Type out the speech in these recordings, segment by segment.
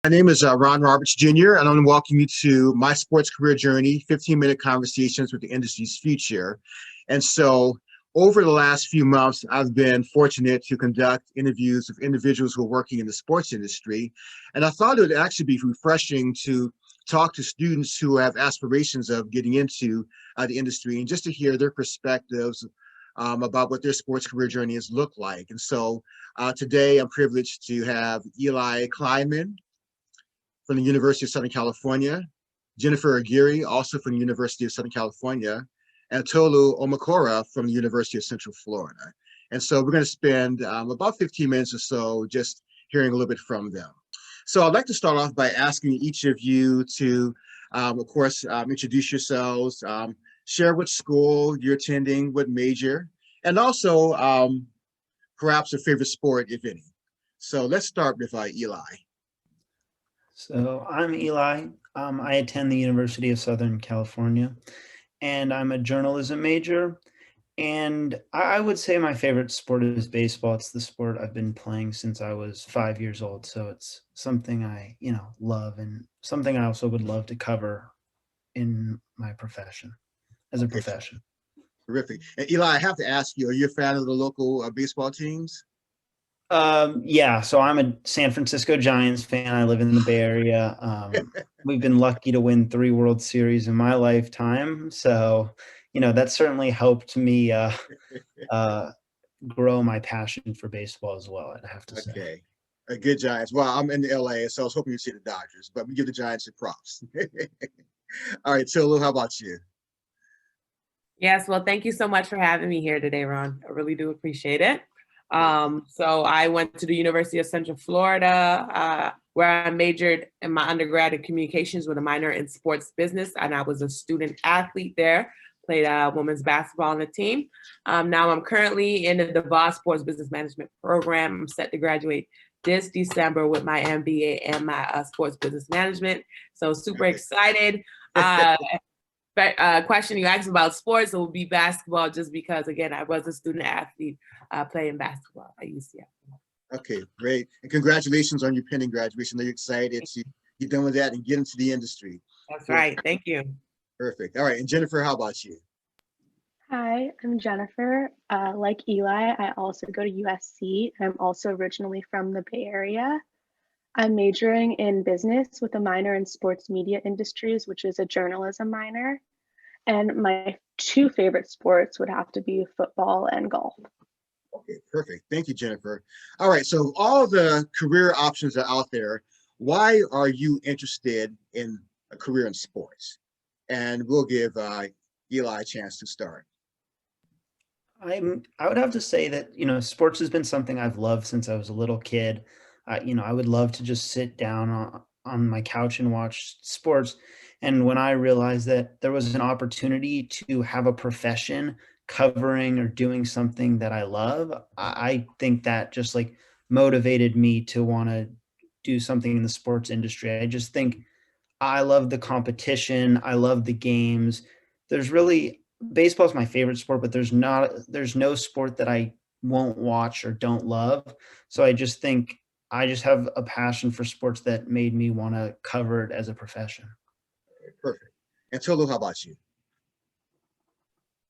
My name is Ron Roberts Jr., and I'm going to welcome you to my sports career journey, 15-minute conversations with the industry's future. And so over the last few months, I've been fortunate to conduct interviews with individuals who are working in the sports industry. And I thought it would actually be refreshing to talk to students who have aspirations of getting into the industry and just to hear their perspectives about what their sports career journey has looked like. And so today I'm privileged to have Eli Kleinman from the University of Southern California, Jennifer Aguirre, also from the University of Southern California, and Tolu Omakora from the University of Central Florida. And so we're going to spend about 15 minutes or so just hearing a little bit from them. So I'd like to start off by asking each of you to, of course, introduce yourselves, share what school you're attending, what major, and also perhaps a favorite sport, if any. So let's start with Eli. So I'm Eli. I attend the University of Southern California, and I'm a journalism major. And I would say my favorite sport is baseball. It's the sport I've been playing since I was 5 years old. So it's something I, love, and something I also would love to cover in my profession, as a Okay, profession. terrific. And Eli, I have to ask you, are you a fan of the local baseball teams? Yeah, so I'm a San Francisco Giants fan. I live in the Bay Area. We've been lucky to win 3 World Series in my lifetime. So, that certainly helped me grow my passion for baseball as well, I have to say. Okay, a good Giants. Well, I'm in LA, so I was hoping you'd see the Dodgers, but we give the Giants some props. All right, Tolu, how about you? Yes, well, thank you so much for having me here today, Ron. I really do appreciate it. So I went to the University of Central Florida, where I majored in my undergrad in communications with a minor in sports business, and I was a student athlete there, played women's basketball on the team. Now I'm currently in the DeVos Sports Business Management program. I'm set to graduate this December with my MBA and my sports business management. So super excited. Question you asked about sports, it will be basketball, just because, again, I was a student athlete playing basketball at UCF. Okay, great. And congratulations on your pending graduation. Are you excited to get done with that and get into the industry? That's right. Thank you. Perfect. All right. And Jennifer, how about you? Hi, I'm Jennifer. Like Eli, I also go to USC. I'm also originally from the Bay Area. I'm majoring in business with a minor in sports media industries, which is a journalism minor. And my 2 favorite sports would have to be football and golf. Okay, perfect. Thank you, Jennifer. All right. So all the career options are out there. Why are you interested in a career in sports? And we'll give Eli a chance to start. I would have to say that, sports has been something I've loved since I was a little kid. I would love to just sit down on my couch and watch sports. And when I realized that there was an opportunity to have a profession covering or doing something that I love, I think that just like motivated me to want to do something in the sports industry. I just think I love the competition. I love the games. There's really baseball is my favorite sport, but there's no sport that I won't watch or don't love. So I just think I just have a passion for sports that made me want to cover it as a profession. Okay, perfect. And Tolu, how about you?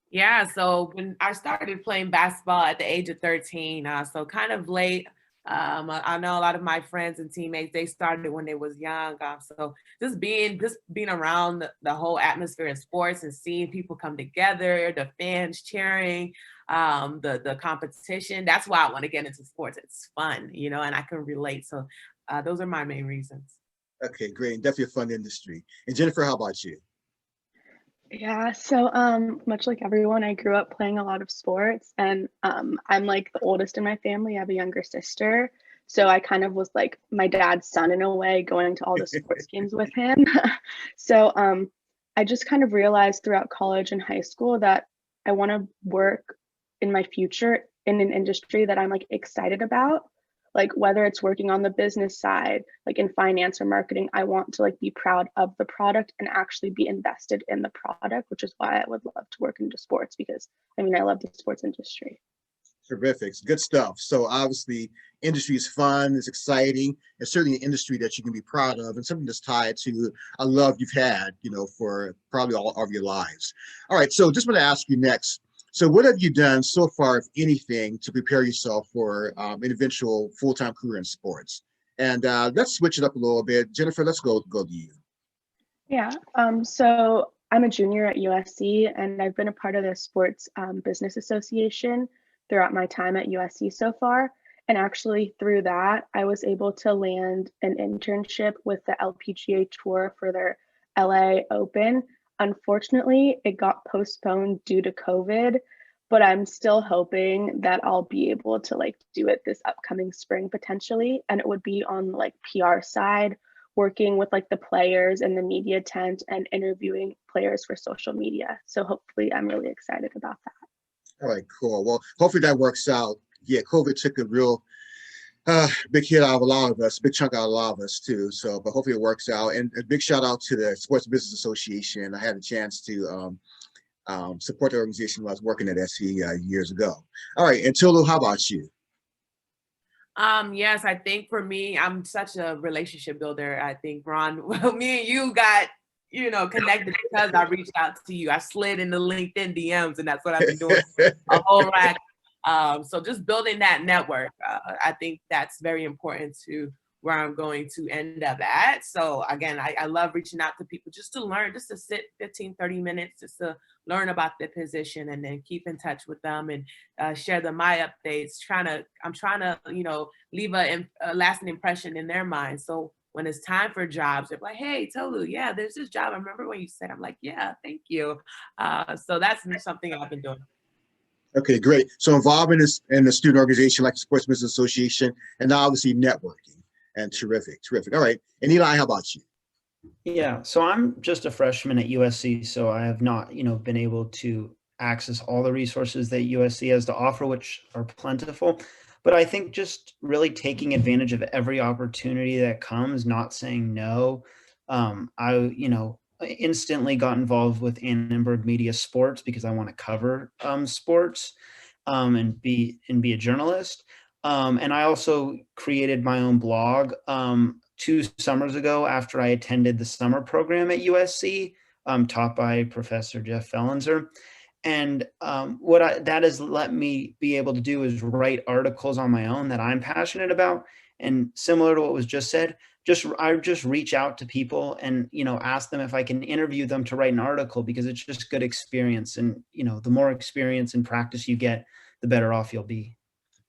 Yeah, so when I started playing basketball at the age of 13, so kind of late. I know a lot of my friends and teammates, they started when they was young. So just being around the whole atmosphere of sports and seeing people come together, the fans cheering, the competition. That's why I want to get into sports. It's fun, and I can relate. So those are my main reasons. Okay, great. And definitely a fun industry. And Jennifer, how about you? Yeah, so much like everyone, I grew up playing a lot of sports, and I'm like the oldest in my family. I have a younger sister. So I kind of was like my dad's son in a way, going to all the sports games with him. So I just kind of realized throughout college and high school that I want to work in my future in an industry that I'm like excited about. Like whether it's working on the business side, like in finance or marketing, I want to like be proud of the product and actually be invested in the product, which is why I would love to work into sports, because I mean, I love the sports industry. Terrific. Good stuff. So obviously industry is fun, it's exciting. It's certainly an industry that you can be proud of and something that's tied to a love you've had, for probably all of your lives. All right. So just want to ask you next. So what have you done so far, if anything, to prepare yourself for an eventual full-time career in sports? And let's switch it up a little bit. Jennifer, let's go to you. Yeah, so I'm a junior at USC, and I've been a part of the Sports Business Association throughout my time at USC so far. And actually, through that, I was able to land an internship with the LPGA Tour for their LA Open. Unfortunately, it got postponed due to COVID, but I'm still hoping that I'll be able to do it this upcoming spring potentially. And it would be on PR side, working with the players in the media tent and interviewing players for social media. So hopefully I'm really excited about that. All right, cool. Well, hopefully that works out. Yeah, COVID took a real big hit out of a lot of us, big chunk out of a lot of us too. So, but hopefully it works out. And a big shout out to the Sports Business Association. I had a chance to support the organization when I was working at SC years ago. All right, and Tolu, how about you? Yes, I think for me, I'm such a relationship builder. I think, Ron, well, me and you got, connected because I reached out to you. I slid in the LinkedIn DMs, and that's what I've been doing a whole rack. So just building that network, I think that's very important to where I'm going to end up at. So again, I love reaching out to people just to learn, just to sit 15, 30 minutes, just to learn about their position and then keep in touch with them and share them my updates. I'm trying to, leave a lasting impression in their mind. So when it's time for jobs, they're like, hey, Tolu, yeah, there's this job. I remember when you said, I'm like, yeah, thank you. So that's something I've been doing. Okay, great. So involvement in the student organization like the Sports Business Association, and obviously networking. And terrific. All right. And Eli, how about you? Yeah, so I'm just a freshman at USC, so I have not, been able to access all the resources that USC has to offer, which are plentiful. But I think just really taking advantage of every opportunity that comes, not saying no. I instantly got involved with Annenberg Media Sports because I want to cover sports and be a journalist. And I also created my own blog 2 summers ago after I attended the summer program at USC, taught by Professor Jeff Fellenzer. And that has let me be able to do is write articles on my own that I'm passionate about. And similar to what was just said, I just reach out to people and, ask them if I can interview them to write an article, because it's just good experience. And, the more experience and practice you get, the better off you'll be.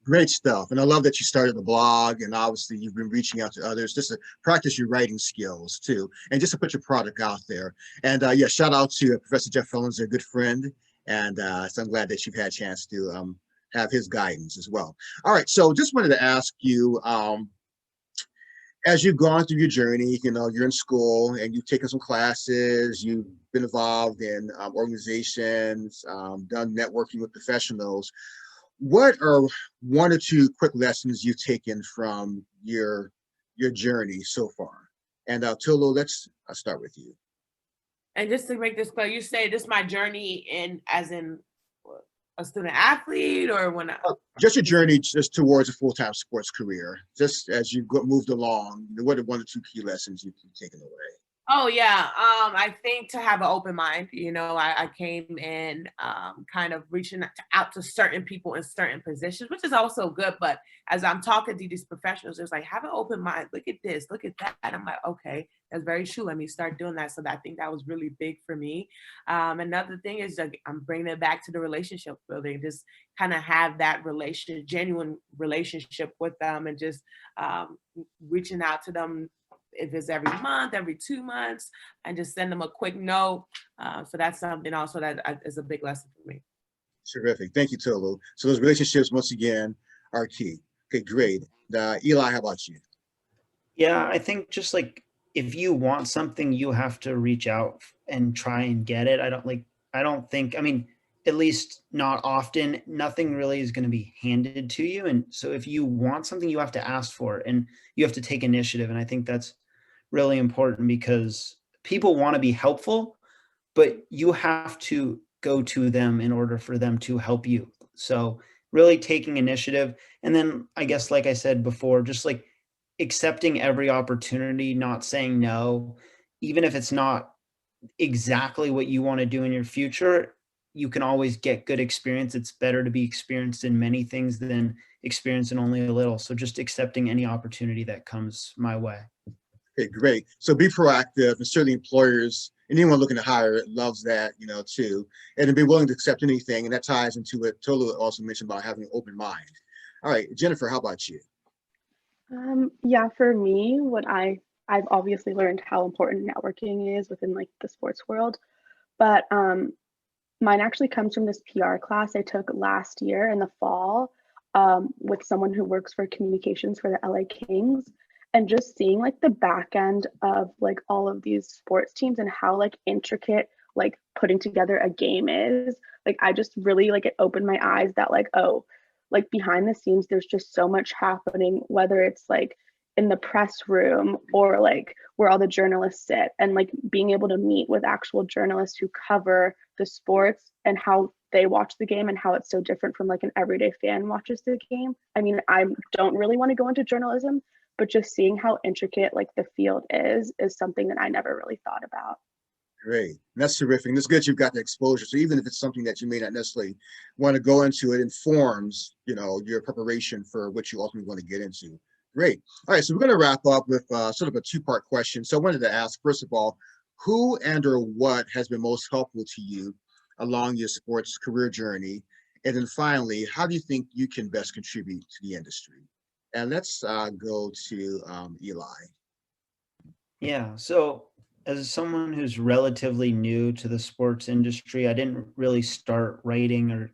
Great stuff. And I love that you started the blog, and obviously you've been reaching out to others just to practice your writing skills too, and just to put your product out there. And yeah, shout out to Professor Jeff Fellenzer, a good friend. And so I'm glad that you've had a chance to have his guidance as well. All right. So just wanted to ask you, as you've gone through your journey, you're in school and you've taken some classes, you've been involved in organizations, done networking with professionals. What are 1 or 2 quick lessons you've taken from your journey so far? And Tolu, let's start with you. And just to make this clear, you say this is my journey as in a student athlete, or when just your journey just towards a full-time sports career, just as you've moved along, what are 1 or 2 key lessons you've taken away? Oh yeah, I think to have an open mind. I came in kind of reaching out to certain people in certain positions, which is also good. But as I'm talking to these professionals, it's like, have an open mind. Look at this, look at that. I'm like, okay, that's very true. Let me start doing that. So I think that was really big for me. Another thing is I'm bringing it back to the relationship building. Just kind of have that genuine relationship with them, and just reaching out to them. If it's every month, every 2 months, and just send them a quick note. So that's something also that is a big lesson for me. Terrific. Thank you, Tolu. So those relationships, once again, are key. Okay, great. Eli, how about you? Yeah, I think just if you want something, you have to reach out and try and get it. I mean, at least not often, nothing really is going to be handed to you. And so if you want something, you have to ask for it and you have to take initiative. And I think that's really important, because people want to be helpful, but you have to go to them in order for them to help you. So really taking initiative. And then I guess, like I said before, just like accepting every opportunity, not saying no, even if it's not exactly what you want to do in your future, you can always get good experience. It's better to be experienced in many things than experienced in only a little. So just accepting any opportunity that comes my way. Okay, great. So be proactive, and certainly employers, anyone looking to hire loves that, too, and to be willing to accept anything. And that ties into what Tolu also mentioned about having an open mind. All right, Jennifer, how about you? Yeah, for me, I've obviously learned how important networking is within like the sports world, but mine actually comes from this PR class I took last year in the fall, with someone who works for communications for the LA Kings, and just seeing like the back end of like all of these sports teams and how like intricate like putting together a game is. Like I just really like it opened my eyes that like, oh, like behind the scenes there's just so much happening, whether it's like in the press room or like where all the journalists sit, and like being able to meet with actual journalists who cover the sports and how they watch the game and how it's so different from like an everyday fan watches the game. I mean, I don't really want to go into journalism, but just seeing how intricate like the field is something that I never really thought about. Great. That's terrific. And it's good you've got the exposure. So even if it's something that you may not necessarily want to go into, it informs, your preparation for what you ultimately want to get into. Great. All right. So we're going to wrap up with sort of a two-part question. So I wanted to ask, first of all, who and or what has been most helpful to you along your sports career journey? And then finally, how do you think you can best contribute to the industry? And let's go to Eli. Yeah. So, as someone who's relatively new to the sports industry, I didn't really start writing or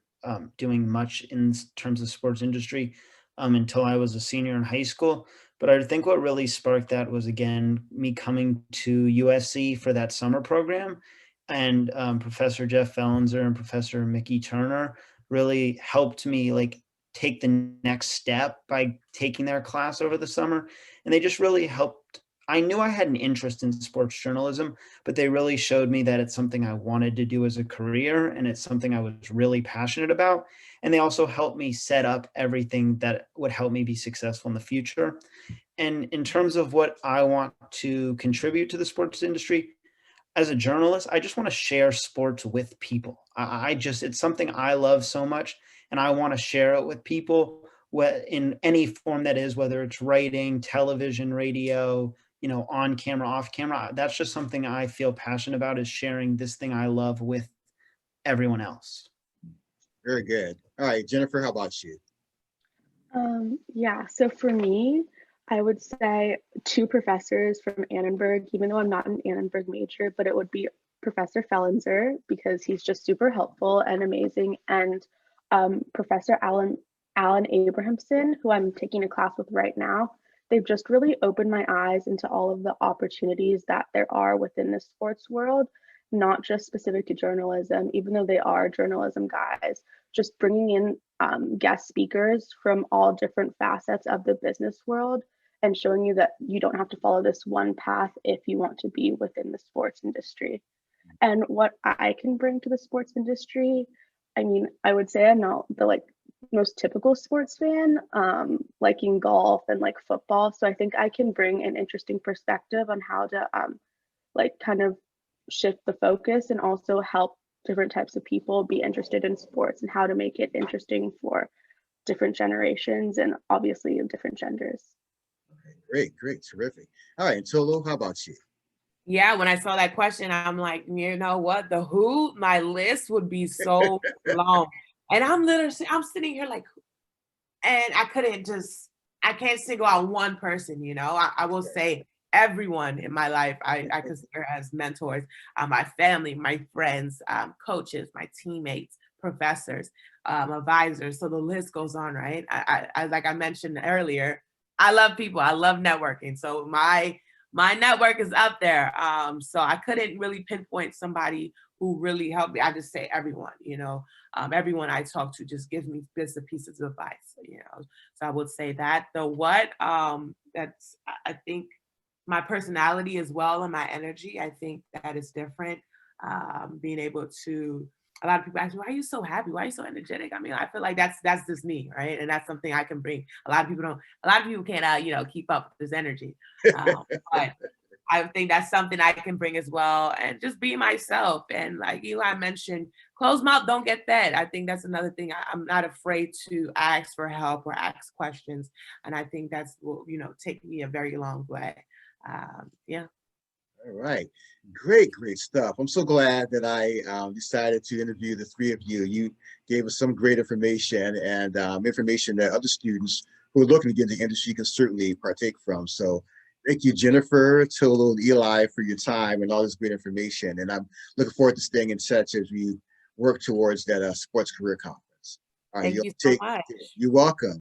doing much in terms of sports industry until I was a senior in high school. But I think what really sparked that was, again, me coming to USC for that summer program. And Professor Jeff Fellenzer and Professor Mickey Turner really helped me like take the next step by taking their class over the summer. And they just really helped. I knew I had an interest in sports journalism, but they really showed me that it's something I wanted to do as a career and it's something I was really passionate about. And they also helped me set up everything that would help me be successful in the future. And in terms of what I want to contribute to the sports industry, as a journalist, I just want to share sports with people. It's something I love so much, and I want to share it with people in any form that is, whether it's writing, television, radio, on camera, off camera. That's just something I feel passionate about, is sharing this thing I love with everyone else. Very good. All right, Jennifer, how about you? Yeah, so for me, I would say two professors from Annenberg, even though I'm not an Annenberg major, but it would be Professor Fellenzer, because he's just super helpful and amazing, and Professor Alan Abrahamson, who I'm taking a class with right now. They've just really opened my eyes into all of the opportunities that there are within the sports world, not just specific to journalism, even though they are journalism guys, just bringing in guest speakers from all different facets of the business world and showing you that you don't have to follow this one path if you want to be within the sports industry. And what I can bring to the sports industry, I mean, I would say I'm not the like most typical sports fan, liking golf and like football. So I think I can bring an interesting perspective on how to like kind of shift the focus and also help different types of people be interested in sports and how to make it interesting for different generations and obviously different genders. Great, great, terrific. All right, Tolu, how about you? Yeah, when I saw that question, I'm like, you know what? The who, my list would be so long. And I'm sitting here like, and I can't single out one person, I will say everyone in my life I consider as mentors, my family, my friends, coaches, my teammates, professors, advisors. So the list goes on, right? I like I mentioned earlier, I love people. I love networking. So my network is up there. So I couldn't really pinpoint somebody who really helped me. I just say everyone, everyone I talk to just gives me bits and pieces of advice. So I would say that. The what, I think my personality as well and my energy, I think that is different. Being able to a lot of people ask me, why are you so happy? Why are you so energetic? I mean, I feel like that's just me, right? And that's something I can bring. A lot of people can't, keep up with this energy. But I think that's something I can bring as well, and just be myself. And like Eli mentioned, closed mouth don't get fed. I think that's another thing. I'm not afraid to ask for help or ask questions, and I think that's will take me a very long way. Yeah. All right. Great, great stuff. I'm so glad that I decided to interview the three of you. You gave us some great information and information that other students who are looking to get into the industry can certainly partake from. So thank you, Jennifer, Tolu, and Eli, for your time and all this great information. And I'm looking forward to staying in touch as we work towards that sports career conference. All right, Thank y'all you so much. you're welcome.